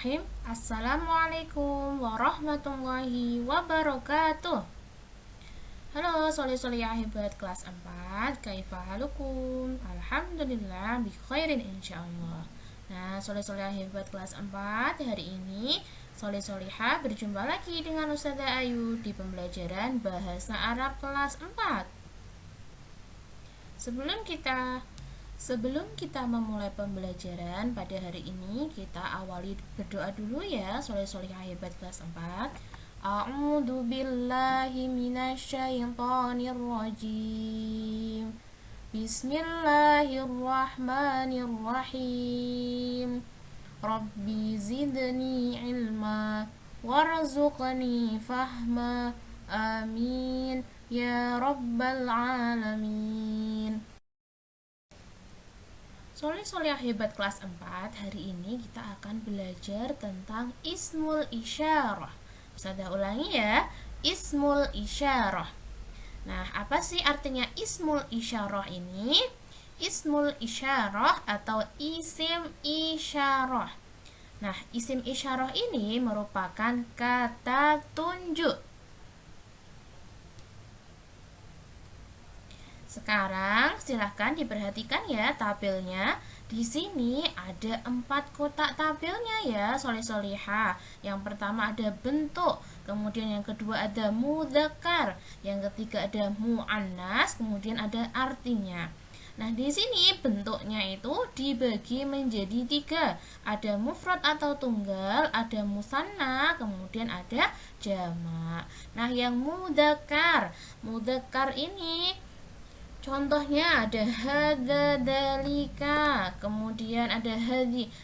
Bismillahirrahmanirrahim. Assalamualaikum warahmatullahi wabarakatuh. Halo soleh-solehah hebat kelas 4. Kaifa halukum? Alhamdulillah bi khairin insyaallah. Nah, soleh-solehah hebat kelas 4, hari ini soleh-solehah berjumpa lagi dengan Ustazah Ayu di pembelajaran bahasa Arab kelas 4. Sebelum kita memulai pembelajaran pada hari ini, kita awali berdoa dulu ya, soleh-solehah hebat kelas 4. A'udzu billahi minasyaitonir rajim. Bismillahirrahmanirrahim. Rabbi zidni ilma warzuqni fahma. Amin ya rabbal alamin. Soleh-solehah hebat kelas 4, hari ini kita akan belajar tentang ismul isyarah. Ustazah ulangi ya, ismul isyarah. Nah, apa sih artinya ismul isyarah ini? Ismul isyarah atau isim isyarah. Nah, isim isyarah ini merupakan kata tunjuk. Sekarang silahkan diperhatikan ya tabelnya. Di sini ada 4 kotak tabelnya ya, soleh-solehah. Yang pertama ada bentuk, kemudian yang kedua ada mudzakkar, yang ketiga ada muannas, kemudian ada artinya. Nah, di sini bentuknya itu dibagi menjadi 3. Ada mufrad atau tunggal, ada musanna, kemudian ada jamak. Nah, yang mudzakkar ini contohnya ada hadza dalika, kemudian ada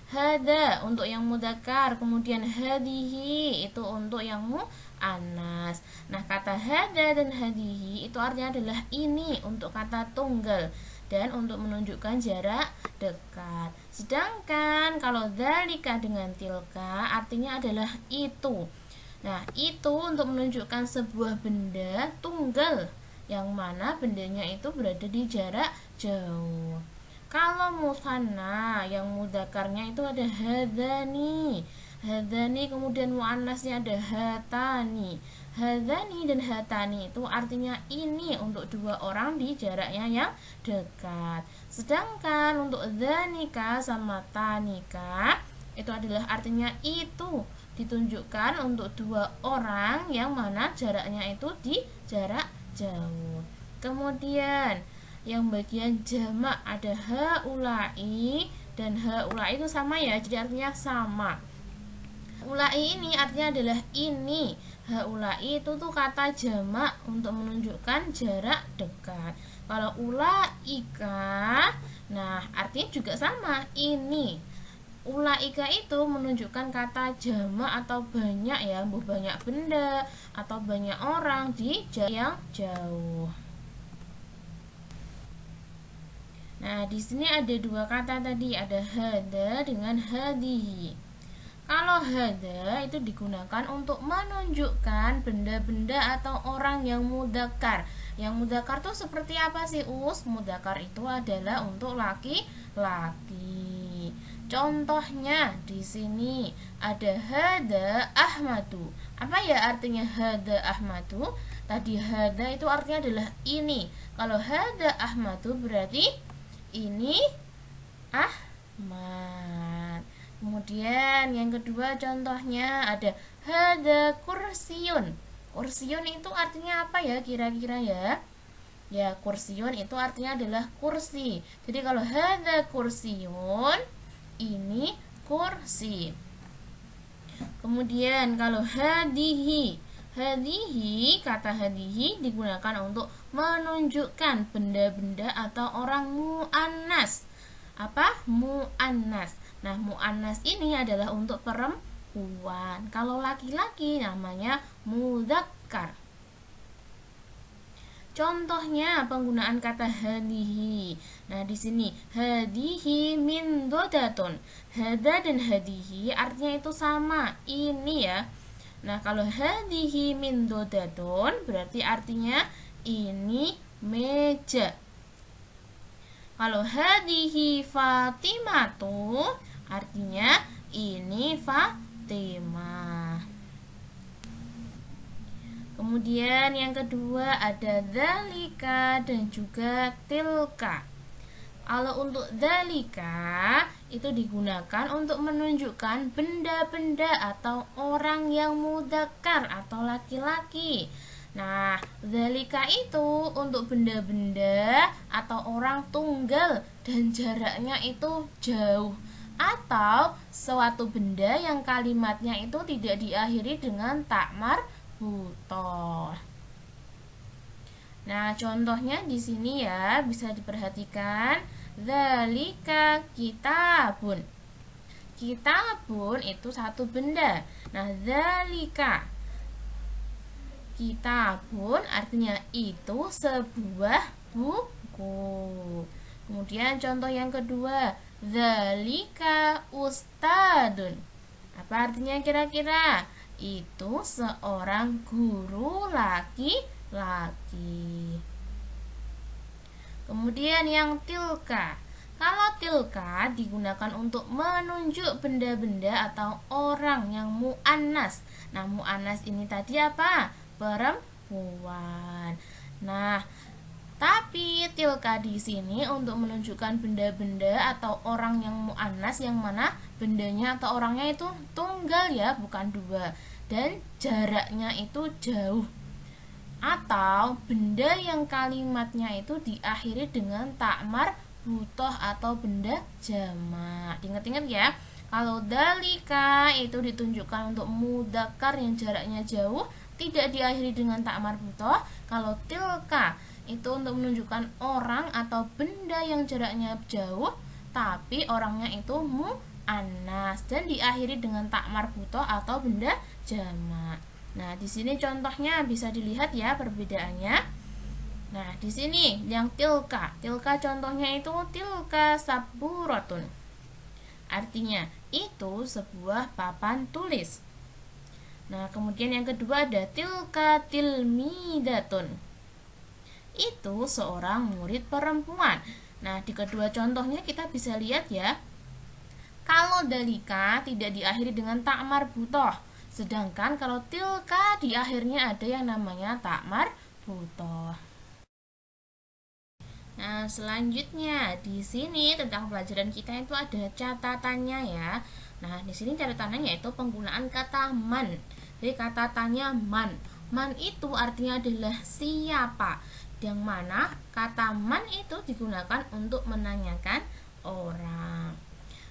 hada untuk yang mudzakkar, kemudian hadihi itu untuk yang muannas. Nah, kata hada dan hadihi itu artinya adalah ini untuk kata tunggal dan untuk menunjukkan jarak dekat. Sedangkan kalau dzalika dengan tilka artinya adalah itu. Nah, itu untuk menunjukkan sebuah benda tunggal yang mana bendanya itu berada di jarak jauh. Kalau musanna yang mudzakarnya itu ada hadzani, kemudian muannasnya ada hatani. Hadzani dan hatani itu artinya ini untuk 2 orang di jaraknya yang dekat. Sedangkan untuk dzanika sama tanika itu adalah artinya itu ditunjukkan untuk 2 orang yang mana jaraknya itu di jarak jauh. Kemudian yang bagian jamak ada haulai dan haulai itu sama ya, jadi artinya sama. Haulai ini artinya adalah ini. Haulai itu tuh kata jamak untuk menunjukkan jarak dekat. Kalau ulaika, nah artinya juga sama, ini. Ulaika itu menunjukkan kata jamak atau banyak ya, banyak benda atau banyak orang di jarak yang jauh. Nah, di sini ada 2 kata tadi, ada hada dengan hadihi. Kalau hada itu digunakan untuk menunjukkan benda-benda atau orang yang mudzakkar. Yang mudzakkar itu seperti apa sih, Us? Mudzakkar itu adalah untuk laki-laki. Contohnya di sini ada hada Ahmadu. Apa ya artinya hada Ahmadu? Tadi hada itu artinya adalah ini. Kalau hada Ahmadu berarti ini Ahmad. Kemudian yang kedua contohnya ada hada kursiun. Kursiun itu artinya apa ya kira-kira ya? Ya, kursiun itu artinya adalah kursi. Jadi kalau hada kursiun ini kursi. Kemudian kalau hadihi, kata hadihi digunakan untuk menunjukkan benda-benda atau orang muannas. Apa? Muannas. Nah, muannas ini adalah untuk perempuan. Kalau laki-laki namanya mudzakkar. Contohnya penggunaan kata hadihi. Nah, di sini hadihi min dodatun. Hada dan hadihi artinya itu sama, ini ya. Nah, kalau hadihi min dodatun berarti artinya ini meja. Kalau hadihi Fatimatu artinya ini tema. Kemudian yang kedua ada dzalika dan juga tilka. Kalau untuk dzalika itu digunakan untuk menunjukkan benda-benda atau orang yang mudzakkar atau laki-laki. Nah, dzalika itu untuk benda-benda atau orang tunggal dan jaraknya itu jauh, atau suatu benda yang kalimatnya itu tidak diakhiri dengan tak marbuthah. Nah, contohnya di sini ya bisa diperhatikan, dzalika kitabun. Kitabun itu satu benda. Nah, dzalika kitabun artinya itu sebuah buku. Kemudian contoh yang kedua, dzalika ustadun. Apa artinya kira-kira? Itu seorang guru laki-laki. Kemudian yang tilka. Kalau tilka digunakan untuk menunjuk benda-benda atau orang yang mu'annas. Nah, mu'annas ini tadi apa? Perempuan. Nah, tapi tilka di sini untuk menunjukkan benda-benda atau orang yang mu'annas, yang mana bendanya atau orangnya itu tunggal ya, bukan dua, dan jaraknya itu jauh, atau benda yang kalimatnya itu diakhiri dengan tak marbuthah atau benda jamak. Ingat-ingat ya, kalau dzalika itu ditunjukkan untuk mudzakkar yang jaraknya jauh, tidak diakhiri dengan tak marbuthah. Kalau tilka itu untuk menunjukkan orang atau benda yang jaraknya jauh tapi orangnya itu mu'annas dan diakhiri dengan tak marbuthah atau benda jamak. Nah, di sini contohnya bisa dilihat ya perbedaannya. Nah, di sini yang tilka contohnya itu tilka saburatun. Artinya itu sebuah papan tulis. Nah, kemudian yang kedua ada tilka tilmidatun. Itu seorang murid perempuan. Nah, di kedua contohnya kita bisa lihat ya. Kalau dzalika tidak diakhiri dengan tak marbuthah, sedangkan kalau tilka di akhirnya ada yang namanya tak marbuthah. Nah, selanjutnya di sini tentang pelajaran kita itu ada catatannya ya. Nah, di sini catatannya yaitu penggunaan kata man. Jadi kata tanya man. Man itu artinya adalah siapa. Yang mana kata man itu digunakan untuk menanyakan orang.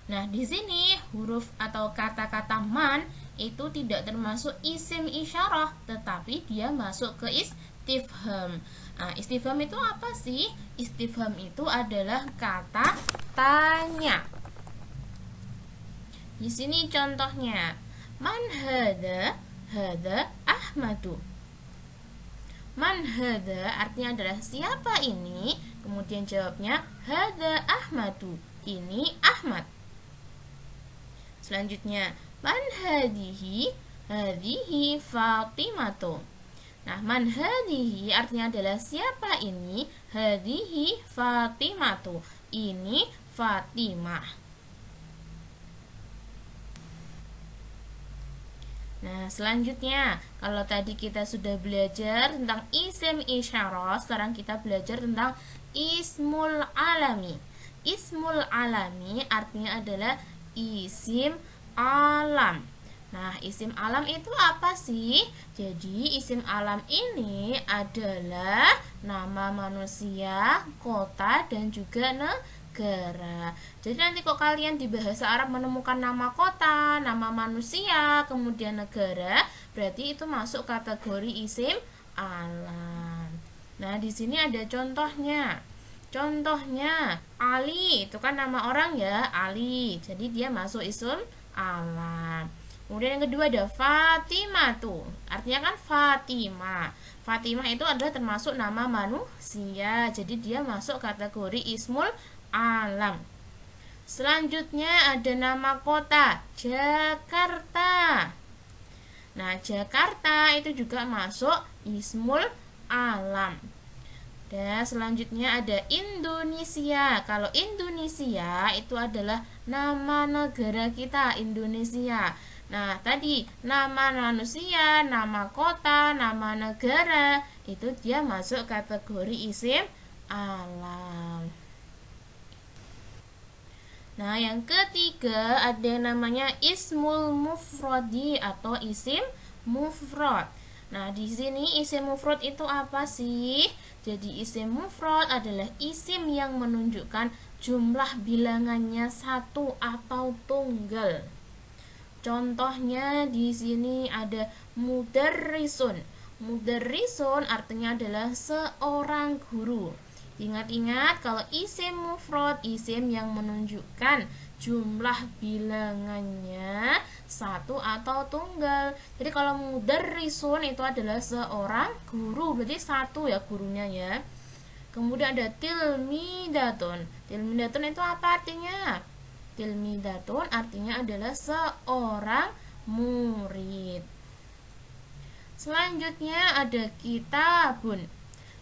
Nah, di sini huruf atau kata-kata man itu tidak termasuk isim isyarah, tetapi dia masuk ke istifham. Nah, istifham itu apa sih? Istifham itu adalah kata tanya. Di sini contohnya, man hadza? Hadza Ahmadu. Man hadza artinya adalah siapa ini? Kemudian jawabnya hadza Ahmadu. Ini Ahmad. Selanjutnya, man hadihi? Hadihi Fatimatu. Nah, man hadihi artinya adalah siapa ini? Hadihi Fatimatu. Ini Fatimah. Nah, selanjutnya, kalau tadi kita sudah belajar tentang isim isyarah, sekarang kita belajar tentang ismul alami. Ismul alami artinya adalah isim alam. Nah, isim alam itu apa sih? Jadi, isim alam ini adalah nama manusia, kota, dan juga negara. Jadi nanti kok kalian di bahasa Arab menemukan nama kota, nama manusia, kemudian negara, berarti itu masuk kategori isim alam. Nah, di sini ada contohnya. Contohnya Ali, itu kan nama orang ya, Ali. Jadi dia masuk isim alam. Kemudian yang kedua ada Fatimah tuh. Artinya kan Fatimah. Fatimah itu adalah termasuk nama manusia. Jadi dia masuk kategori ismul alam. Selanjutnya ada nama kota, Jakarta. Nah, Jakarta itu juga masuk ismul alam. Dan selanjutnya ada Indonesia. Kalau Indonesia itu adalah nama negara kita, Indonesia. Nah, tadi nama manusia, nama kota, nama negara itu dia masuk kategori isim alam. Nah, yang ketiga ada yang namanya ismul mufrodi atau isim mufrad. Nah, di sini isim mufrad itu apa sih? Jadi isim mufrad adalah isim yang menunjukkan jumlah bilangannya satu atau tunggal. Contohnya di sini ada mudarrisun. Mudarrisun artinya adalah seorang guru. Ingat-ingat kalau isim mufrad, isim yang menunjukkan jumlah bilangannya satu atau tunggal. Jadi kalau mudarrisun itu adalah seorang guru, berarti satu ya gurunya ya. Kemudian ada tilmidatun. Tilmidatun itu apa artinya? Tilmidatun artinya adalah seorang murid. Selanjutnya ada kitabun.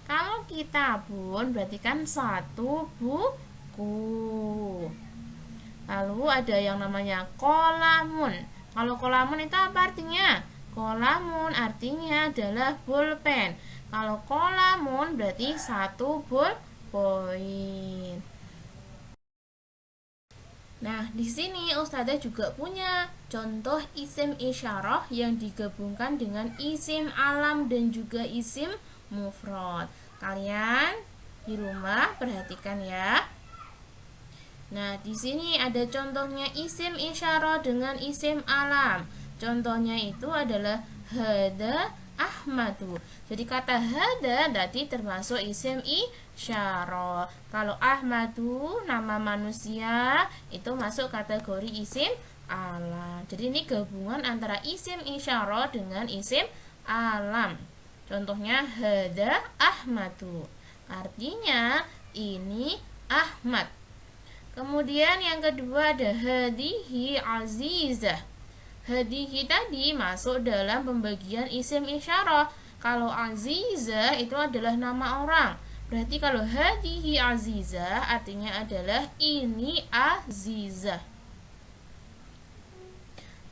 Kalau kitabun berarti kan satu buku. Lalu ada yang namanya kolamun. Kalau kolamun itu apa artinya? Kolamun artinya adalah pulpen. Kalau kolamun berarti satu poin. Nah, di sini Ustazah juga punya contoh isim isyarah yang digabungkan dengan isim alam dan juga isim mufrad. Kalian di rumah perhatikan ya. Nah, di sini ada contohnya isim isyarah dengan isim alam. Contohnya itu adalah hada Ahmadu. Jadi kata hada tadi termasuk isim isyarah. Kalau Ahmadu nama manusia itu masuk kategori isim alam. Jadi ini gabungan antara isim isyarah dengan isim alam. Contohnya hada Ahmadu. Artinya ini Ahmad. Kemudian yang kedua ada hadihi azizah. Hadihi tadi masuk dalam pembagian isim isyarah. Kalau azizah itu adalah nama orang. Berarti kalau hadihi azizah artinya adalah ini azizah.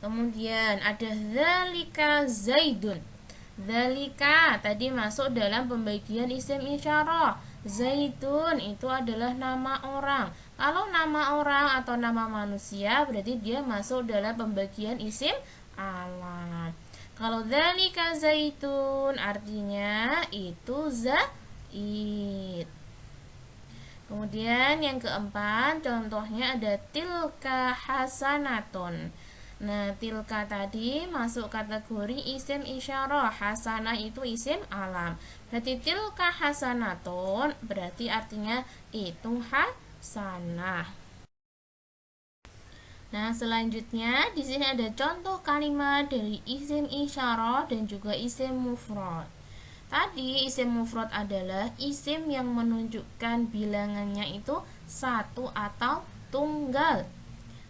Kemudian ada dzalika zaidun. Dzalika tadi masuk dalam pembagian isim isyarah. Zaidun itu adalah nama orang. Kalau nama orang atau nama manusia berarti dia masuk dalam pembagian isim alam. Kalau dzalika zaitun artinya itu zaid. Kemudian yang keempat contohnya ada tilka hasanatun. Nah, tilka tadi masuk kategori isim isyarah. Hasanah itu isim alam. Berarti tilka hasanatun berarti artinya itu hasanah. Nah, selanjutnya di sini ada contoh kalimat dari isim isyarah dan juga isim mufrad. Tadi isim mufrad adalah isim yang menunjukkan bilangannya itu satu atau tunggal.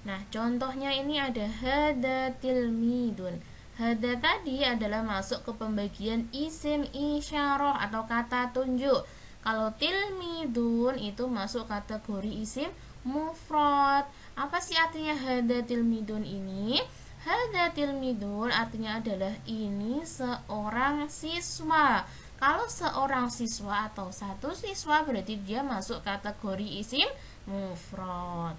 Nah, contohnya ini ada hada tilmidun. Hada tadi adalah masuk ke pembagian isim isyarah atau kata tunjuk. Kalau tilmidun itu masuk kategori isim mufrad. Apa sih artinya hada tilmidun ini? Hada tilmidun artinya adalah ini seorang siswa. Kalau seorang siswa atau satu siswa berarti dia masuk kategori isim mufrad.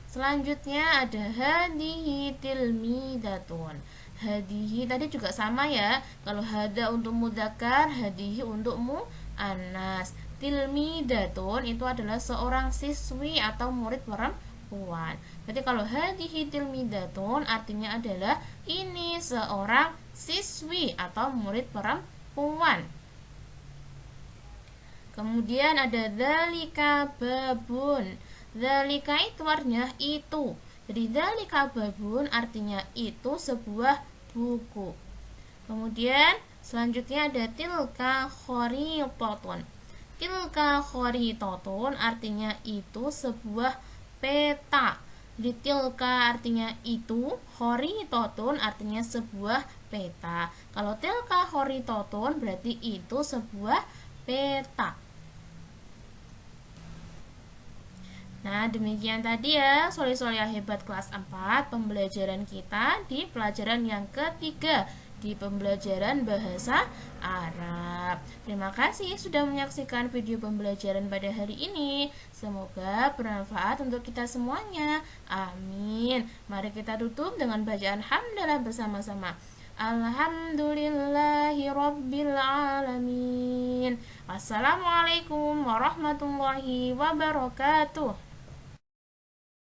Selanjutnya ada hadihi tilmidatun. Hadihi tadi juga sama ya. Kalau hada untuk mudzakkar, hadihi untuk muannas. Tilmidatun itu adalah seorang siswi atau murid perempuan. Berarti kalau hadihi tilmidatun artinya adalah ini seorang siswi atau murid perempuan. Kemudian ada dzalika babun. Dzalika itu artinya itu. Jadi dzalika babun artinya itu sebuah buku. Kemudian selanjutnya ada tilka kharitatun. Tilka kharitatun artinya itu sebuah peta. Jadi tilka artinya itu, kharitatun artinya sebuah peta. Kalau tilka kharitatun berarti itu sebuah peta. Nah, demikian tadi ya Soleh-solehah hebat kelas 4 pembelajaran kita di pelajaran yang ketiga di pembelajaran bahasa Arab. Terima kasih sudah menyaksikan video pembelajaran pada hari ini. Semoga bermanfaat untuk kita semuanya. Amin. Mari kita tutup dengan bacaan hamdalah bersama-sama. Alhamdulillahi Rabbil Alamin. Wassalamualaikum warahmatullahi wabarakatuh.